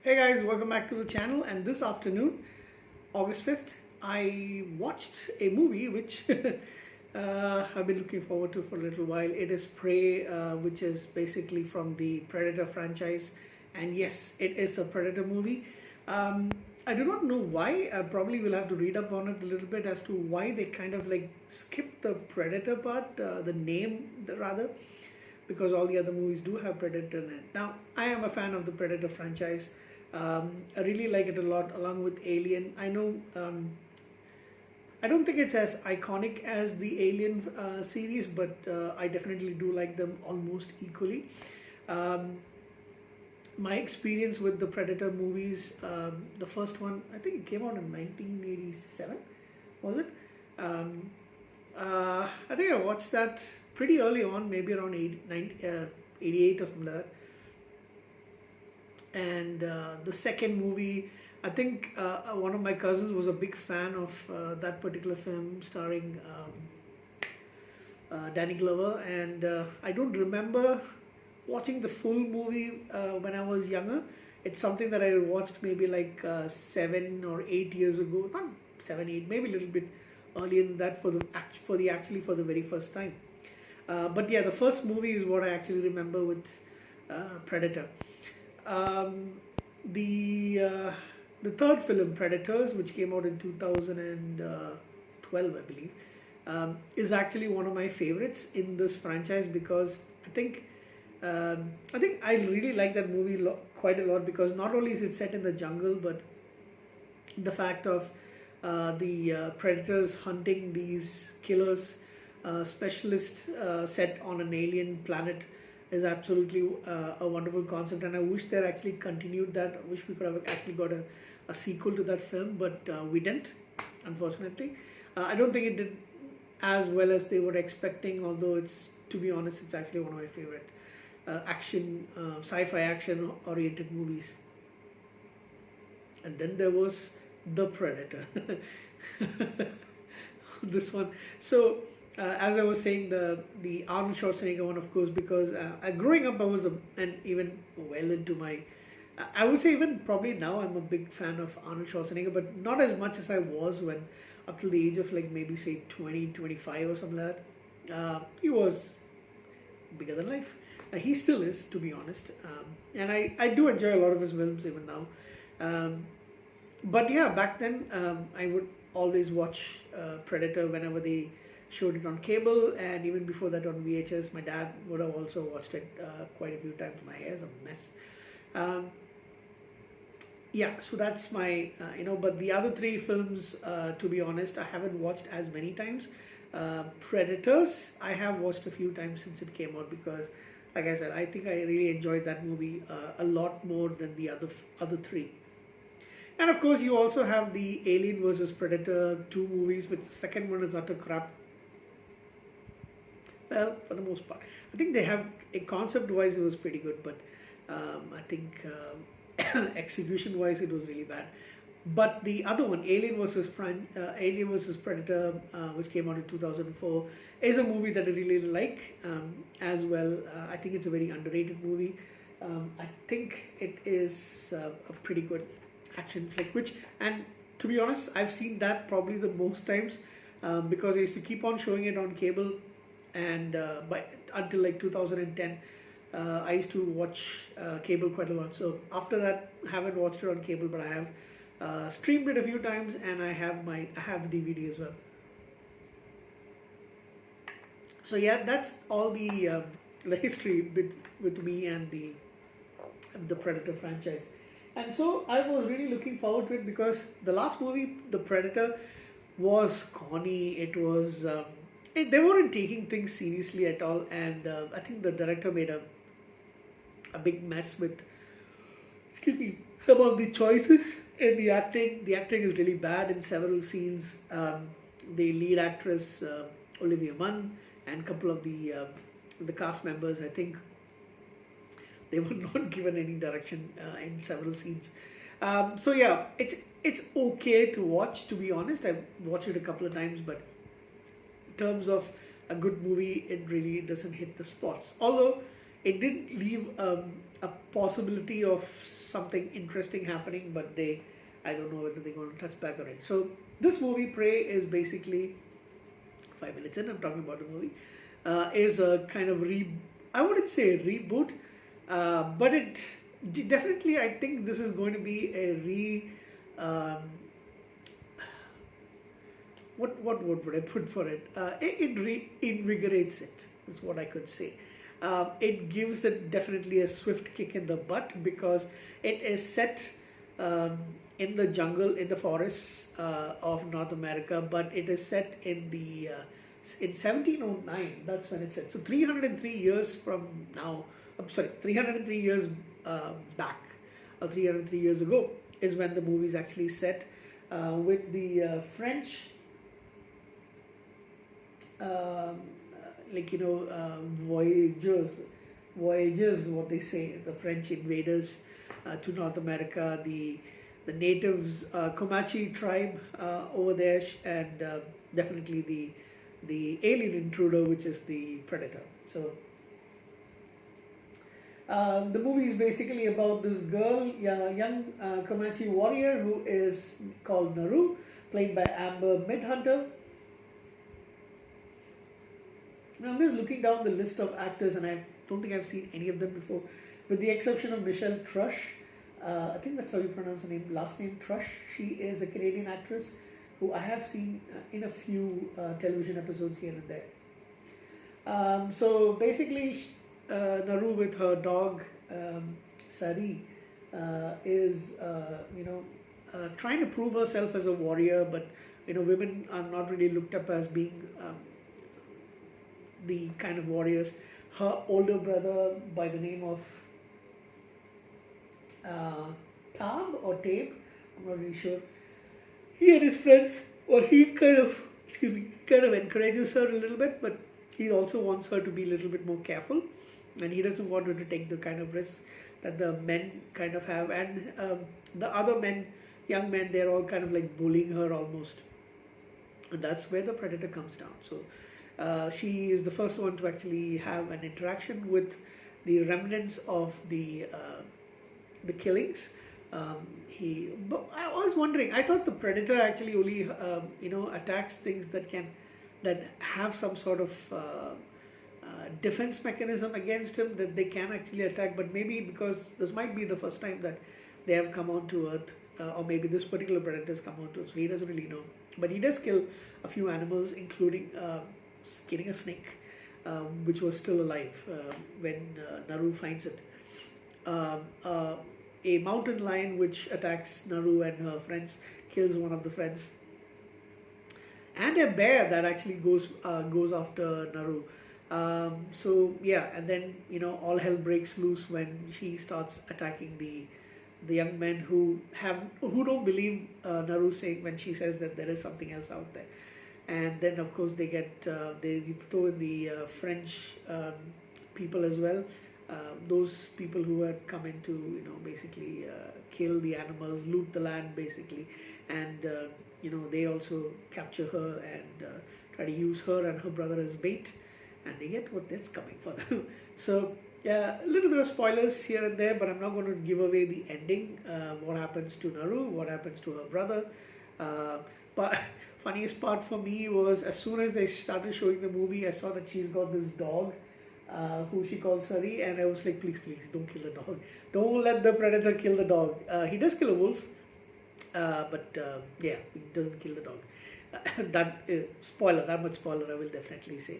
Hey guys, welcome back to the channel. And this afternoon, August 5th, I watched a movie which I've been looking forward to for a little while. It is Prey, which is basically from the Predator franchise. And yes, it is a Predator movie. I do not know why. I probably will have to read up on it a little bit as to why they kind of like skipped the Predator part, the name rather, because all the other movies do have Predator in it. Now, I am a fan of the Predator franchise. I really like it a lot, along with Alien. I know I don't think it's as iconic as the Alien series, but I definitely do like them almost equally. Um, my experience with the Predator movies, the first one, I think it came out in 1987, was it? Um, I think I watched that pretty early on, maybe around 88 or something like that. And the second movie, I think one of my cousins was a big fan of that particular film starring Danny Glover, and I don't remember watching the full movie when I was younger. It's something that I watched maybe like 7 or 8 years ago, not 7, 8, maybe a little bit earlier than that for the very first time. But yeah, the first movie is what I actually remember with Predator. Um, the third film, Predators, which came out in 2012, I believe, is actually one of my favorites in this franchise because I think I really like that movie quite a lot because not only is it set in the jungle, but the fact of the predators hunting these killers, specialists set on an alien planet is absolutely a wonderful concept, and I wish they actually continued that. I wish we could have actually got a sequel to that film, but we didn't, unfortunately. I don't think it did as well as they were expecting, although it's, to be honest, it's actually one of my favorite sci-fi action oriented movies. And then there was The Predator. This one. So, as I was saying, the Arnold Schwarzenegger one, of course, because growing up I was and even well into my, I would say even probably now I'm a big fan of Arnold Schwarzenegger, but not as much as I was when up till the age of like maybe say 20, 25 or something like that. He was bigger than life. He still is, to be honest, and I do enjoy a lot of his films even now. Um, but yeah, back then I would always watch Predator whenever they showed it on cable, and even before that on VHS. My dad would have also watched it quite a few times. My hair's a mess. Um, yeah, so that's my But the other three films, to be honest, I haven't watched as many times. Predators, I have watched a few times since it came out because, like I said, I think I really enjoyed that movie a lot more than the other three. And of course, you also have the Alien versus Predator 2 movies, which the second one is utter crap. Well, for the most part, I think they have a concept-wise it was pretty good, but I think execution-wise it was really bad. But the other one, Alien versus Predator, which came out in 2004, is a movie that I really like as well. I think it's a very underrated movie. I think it is a pretty good action flick. And to be honest, I've seen that probably the most times because I used to keep on showing it on cable, and until like 2010. I used to watch cable quite a lot. So after that, I haven't watched it on cable, but I have streamed it a few times, and I have the DVD as well. So yeah, that's all the history with me and the Predator franchise. And so I was really looking forward to it because the last movie, The Predator, was corny. It was they weren't taking things seriously at all, and I think the director made a big mess with, excuse me, some of the choices in the acting. The acting is really bad in several scenes. The lead actress Olivia Munn and a couple of the cast members, I think they were not given any direction in several scenes. So yeah, it's okay to watch. To be honest, I've watched it a couple of times, but in terms of a good movie, it really doesn't hit the spots. Although it did leave a possibility of something interesting happening, but I don't know whether they're going to touch back on it. So this movie, Prey, is basically 5 minutes in. I'm talking about the movie. Is a kind of I wouldn't say a reboot, but it definitely, I think this is going to be a um, what word would I put for it? It reinvigorates it, is what I could say. It gives it definitely a swift kick in the butt because it is set in the jungle, in the forests of North America, but it is set in 1709. That's when it's set. So 303 years from now, I'm sorry, 303 years back, or 303 years ago, is when the movie is actually set with the French. Voyagers, what they say, the French invaders to North America, the natives, Comanche tribe over there, and definitely the alien intruder, which is the predator. So the movie is basically about this girl, young Comanche warrior who is called Naru, played by Amber Midhunter. Now I'm just looking down the list of actors, and I don't think I've seen any of them before, with the exception of Michelle Trush. I think that's how you pronounce her name, last name Trush. She is a Canadian actress who I have seen in a few television episodes here and there. So basically, Naru with her dog Sari is trying to prove herself as a warrior, but women are not really looked up as being the kind of warriors. Her older brother, by the name of Tab or Tabe, I'm not really sure, he and his friends, or he kind of encourages her a little bit, but he also wants her to be a little bit more careful, and he doesn't want her to take the kind of risks that the men kind of have, and the other men, young men, they're all kind of like bullying her almost, and that's where the predator comes down. So she is the first one to actually have an interaction with the remnants of the killings. But I was wondering, I thought the predator actually only attacks things that have some sort of defense mechanism against him, that they can actually attack. But maybe because this might be the first time that they have come onto Earth, or maybe this particular predator has come onto Earth, so he doesn't really know. But he does kill a few animals, including killing a snake, which was still alive when Naru finds it. A mountain lion which attacks Naru and her friends, kills one of the friends, and a bear that actually goes after Naru. So yeah, and then all hell breaks loose when she starts attacking the young men who don't believe Naru saying when she says that there is something else out there. And then of course they throw in the French people as well, those people who had come in to basically kill the animals, loot the land basically, and they also capture her and try to use her and her brother as bait, and they get what is coming for them. So yeah, a little bit of spoilers here and there, but I'm not going to give away the ending, what happens to Naru, what happens to her brother. But funniest part for me was, as soon as they started showing the movie, I saw that she's got this dog who she calls Sari, and I was like, please, don't kill the dog. Don't let the predator kill the dog. He does kill a wolf, but yeah, he doesn't kill the dog. That much spoiler I will definitely say.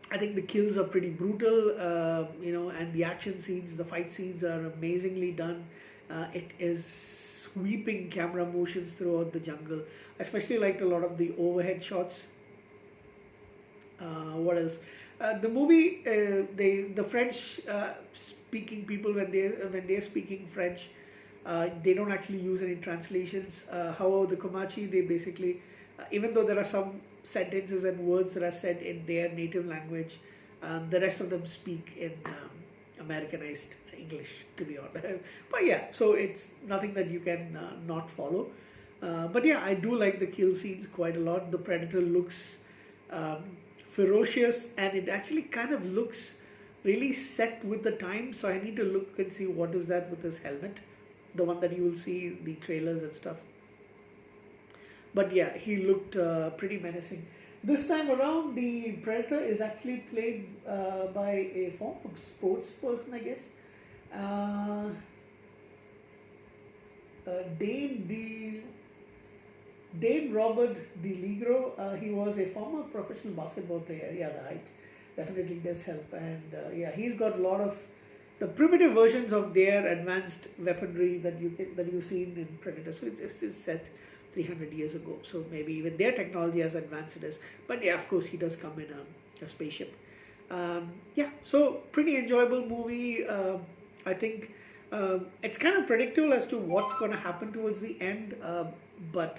I think the kills are pretty brutal, and the action scenes, the fight scenes are amazingly done. It is sweeping camera motions throughout the jungle. I especially liked a lot of the overhead shots. What else? The movie, the French speaking people, when they're speaking French, they don't actually use any translations. However, the Comanche, they basically, even though there are some sentences and words that are said in their native language, the rest of them speak in Americanized English, to be honest. But yeah, so it's nothing that you can not follow. But yeah, I do like the kill scenes quite a lot. The predator looks ferocious, and it actually kind of looks really set with the time. So I need to look and see what is that with his helmet, the one that you will see in the trailers and stuff. But yeah, he looked pretty menacing. This time around, the Predator is actually played by a former sports person, I guess. Uh, Dane De Dane Robert DeLigro, he was a former professional basketball player. Yeah, the height definitely does help, and yeah, he's got a lot of the primitive versions of their advanced weaponry that you've seen in Predator. So it's set 300 years ago. So maybe even their technology as advanced it is. But yeah, of course, he does come in a spaceship. Yeah, so pretty enjoyable movie. I think it's kind of predictable as to what's going to happen towards the end, but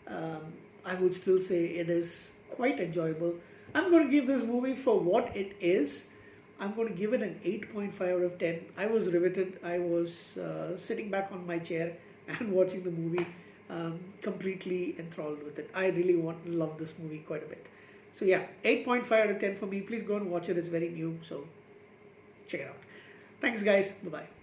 um, I would still say it is quite enjoyable. I'm going to give this movie for what it is. I'm going to give it an 8.5 out of 10. I was riveted. I was sitting back on my chair and watching the movie, completely enthralled with it. I really love this movie quite a bit. So yeah, 8.5 out of 10 for me. Please go and watch it. It's very new, so check it out. Thanks, guys. Bye-bye.